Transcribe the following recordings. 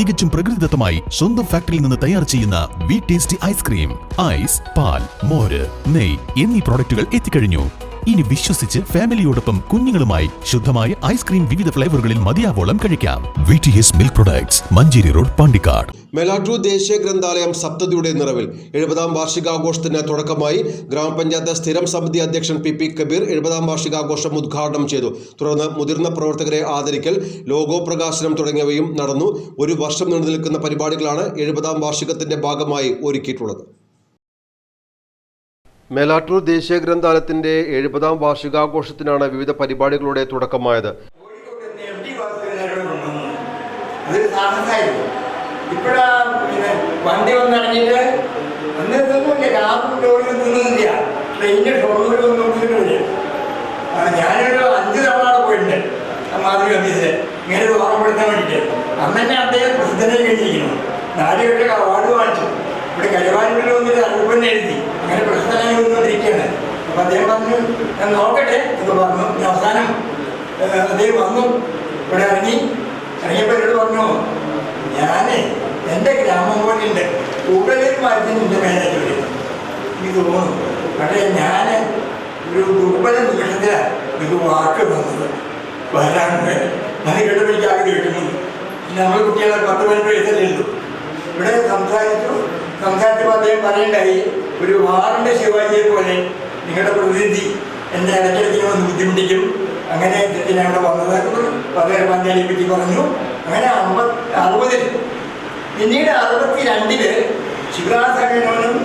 തികച്ചും പ്രകൃതിദത്തമായി സ്വന്തം ഫാക്ടറിയിൽ നിന്ന് തയ്യാർ ചെയ്യുന്ന വി ടേസ്റ്റി ഐസ്ക്രീം, ഐസ്, പാൽ, മോര്, നെയ്യ് എന്നീ പ്രോഡക്റ്റുകൾ എത്തിക്കഴിഞ്ഞു. ഇനി വിശ്വസിച്ച് ഫാമിലിയോടൊപ്പം കുഞ്ഞുങ്ങളുമായി ശുദ്ധമായ ഐസ്ക്രീം വിവിധ ഫ്ലേവറുകളിൽ മതിയാവോളം കഴിക്കാം. VTS milk products, Manjeri road, Pandikkad. Melattur ദേശീയ ഗ്രന്ഥാലയം സപ്തതിയുടെ നിറവിൽ 70-ാം വാർഷികാഘോഷത്തിന് തുടക്കമായി. ഗ്രാമപഞ്ചായത്ത് സ്ഥിരം സമിതി അധ്യക്ഷൻ PP കബീർ 70-ാം വാർഷികാഘോഷം ഉദ്ഘാടനം ചെയ്തു. തുടർന്ന് മുതിർന്ന പ്രവർത്തകരെ ആദരിക്കൽ, ലോഗോ പ്രകാശനം തുടങ്ങിയവയും നടന്നു. ഒരു വർഷം നീണ്ടു നിൽക്കുന്ന പരിപാടികളാണ് 70-ാം വാർഷികത്തിന്റെ ഭാഗമായി ഒരുക്കിയിട്ടുള്ളത്. മേലാറ്റൂർ ദേശീയ ഗ്രന്ഥാലയത്തിന്റെ 70-ാം വാർഷികാഘോഷത്തിനാണ് വിവിധ പരിപാടികളുടെ തുടക്കമായത്. ഞാനൊരു 5 തവണ പോയിട്ടുണ്ട് മാതൃക ഓഫീസിൽ ഇങ്ങനെ ഓർമ്മപ്പെടുത്താൻ വേണ്ടിയിട്ട്. അന്ന് തന്നെ അദ്ദേഹം പ്രസിദ്ധനായി കഴിഞ്ഞിരിക്കുന്നു. 4 വട്ടം അവാർഡ് വാങ്ങിച്ചു. ഇവിടെ കരുവാരൂരിൽ വന്നിട്ട് അറിയിപ്പെന്ന് എഴുതി അങ്ങനെ പ്രസിദ്ധനായി വന്നുകൊണ്ടിരിക്കുകയാണ്. അപ്പം അദ്ദേഹം പറഞ്ഞു ഞാൻ നോക്കട്ടെ എന്ന് പറഞ്ഞു. അവസാനം അദ്ദേഹം വന്നു. ഇവിടെ ഇറങ്ങിയപ്പോൾ എന്നോട് പറഞ്ഞു, ഞാൻ എൻ്റെ ഗ്രാമം പോലെയുണ്ട്, കൂടുതലും മരത്തിൻ്റെ മേലായിട്ട് എനിക്ക് തോന്നുന്നു. പക്ഷേ ഞാൻ ഒരു ദുർബല നിമിഷത്തിലാണ് ഇത് വാക്ക് തന്നത് വരാണ്ട്. അത് കേട്ടപ്പോൾ എനിക്ക് ആകെ കിട്ടുന്നു. നമ്മൾ കുട്ടികളെ 10-12 വയസ്സല്ലേ ഉള്ളൂ. ഇവിടെ സംസാരിച്ചപ്പോൾ അദ്ദേഹം പറയേണ്ടായി, ഒരു വാറിൻ്റെ ശിവാജിയെ പോലെ നിങ്ങളുടെ പ്രതിനിധി എന്നെ ഇടയ്ക്കിടയ്ക്ക് വന്ന് ബുദ്ധിമുട്ടിക്കും. അങ്ങനെ ഞാൻ ഇവിടെ വന്നത് പതേർ പഞ്ചാലിയെ പറ്റി പറഞ്ഞു. അങ്ങനെ 60-ൽ പിന്നീട് 62-ൽ ശിവരാജനും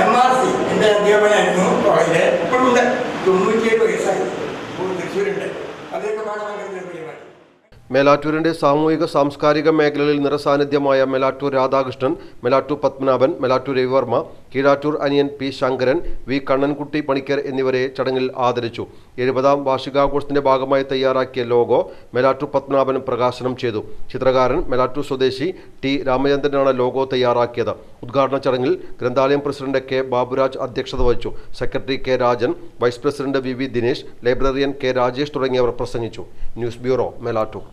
MRC എൻ്റെ അധ്യാപകനായിരുന്നു കോളേജിൽ. ഇപ്പോഴുണ്ട്, 97 വയസ്സായി, തൃശ്ശൂരുണ്ട്. അതൊക്കെ പാഠം മേലാറ്റൂരിന്റെ സാമൂഹിക സാംസ്കാരിക മേഖലയിൽ നിറസാന്നിധ്യമായ മേലാറ്റൂർ രാധാകൃഷ്ണൻ, മേലാറ്റൂർ പത്മനാഭൻ, മേലാറ്റൂർ രവിവർമ്മ, കീഴാറ്റൂർ അനിയൻ P ശങ്കരൻ, V കണ്ണൻകുട്ടി പണിക്കർ എന്നിവരെ ചടങ്ങിൽ ആദരിച്ചു. 70-ാം വാർഷികാഘോഷത്തിന്റെ ഭാഗമായി തയ്യാറാക്കിയ ലോഗോ മേലാറ്റൂർ പത്മനാഭൻ പ്രകാശനം ചെയ്തു. ചിത്രകാരൻ മേലാറ്റൂർ സ്വദേശി T രാമചന്ദ്രനാണ് ലോഗോ തയ്യാറാക്കിയത്. ഉദ്ഘാടന ചടങ്ങിൽ ഗ്രന്ഥാലയം പ്രസിഡന്റ് K ബാബുരാജ് അധ്യക്ഷത വഹിച്ചു. Secretary K Rajan, vice president VV Dinesh, librarian K Rajesh തുടങ്ങിയവർ പ്രസംഗിച്ചു. News bureau, Melattur.